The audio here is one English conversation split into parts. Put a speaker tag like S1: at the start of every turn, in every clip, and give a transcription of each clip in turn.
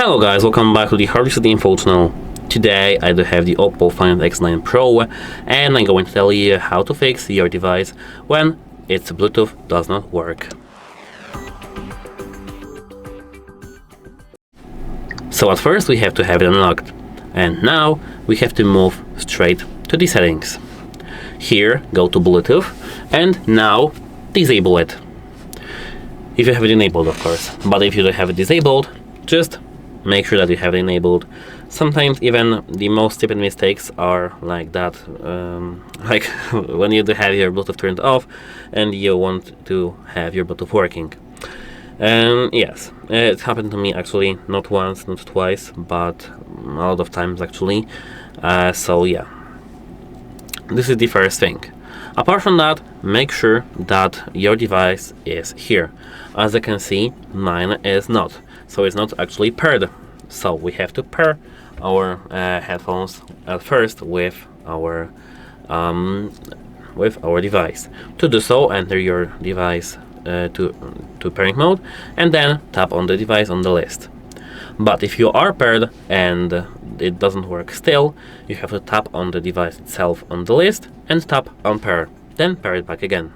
S1: Hello guys, welcome back to the HardReset.Info channel. Today I do have the OPPO Find X9 Pro and I'm going to tell you how to fix your device when its Bluetooth does not work. So at first we have to have it unlocked, and now we have to move straight to the settings. Here go to Bluetooth and now disable it. If you have it enabled, of course, but if you don't have it disabled, just make sure that you have it enabled. Sometimes even the most stupid mistakes are like that, like when you do have your Bluetooth turned off and you want to have your Bluetooth working. Yes, it happened to me actually, not once, not twice, but a lot of times actually. So yeah, this is the first thing. Apart from that, make sure that your device is here. As you can see, mine is not, so it's not actually paired. So we have to pair our headphones at first with our device. To do so, enter your device to pairing mode and then tap on the device on the list. But if you are paired and it doesn't work still, you have to tap on the device itself on the list and tap on pair, then pair it back again.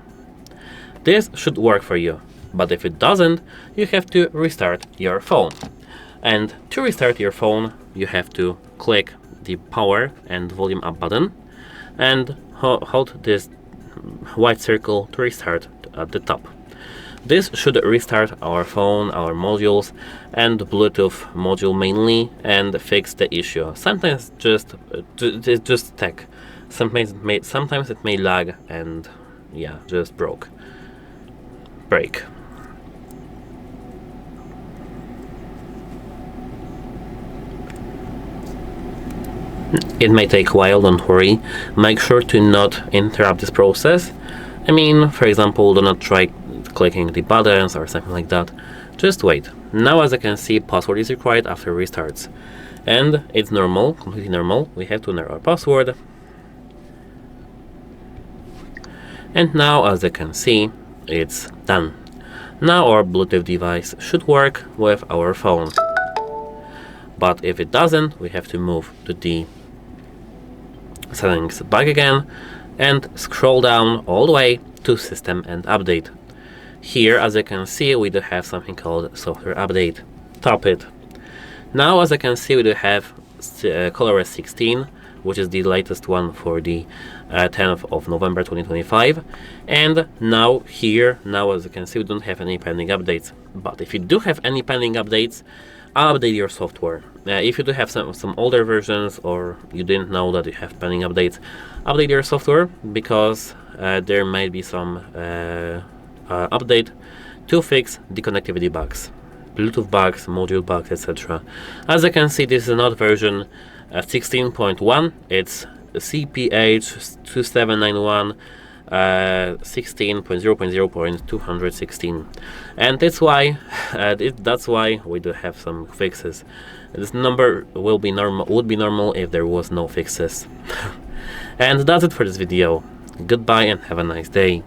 S1: This should work for you, but if it doesn't, you have to restart your phone. And to restart your phone, you have to click the power and volume up button and hold this white circle to restart at the top. This should restart our phone, our modules, and the Bluetooth module mainly, and fix the issue. Sometimes it's just tech. Sometimes it may lag and yeah, just break. It may take a while, don't worry. Make sure to not interrupt this process. I mean, for example, do not try clicking the buttons or something like that. Just wait. Now, as you can see, password is required after restarts. And it's normal, completely normal. We have to enter our password. And now, as you can see, it's done. Now our Bluetooth device should work with our phone. But if it doesn't, we have to move to the settings back again and scroll down all the way to System and Update. Here, as you can see, we do have something called Software Update. Tap it. Now, as you can see, we do have ColorOS 16, which is the latest one for the 10th of November 2025. And now here, as you can see, we don't have any pending updates. But if you do have any pending updates, update your software. If you do have some older versions or you didn't know that you have pending updates, update your software, because there might be some update to fix the connectivity bugs, Bluetooth bugs, module bugs, etc. As you can see, this is not version 16.1, it's CPH 2791 16.0.0.216, and that's why we do have some fixes. This number would be normal if there was no fixes. And that's it for this video. Goodbye and have a nice day.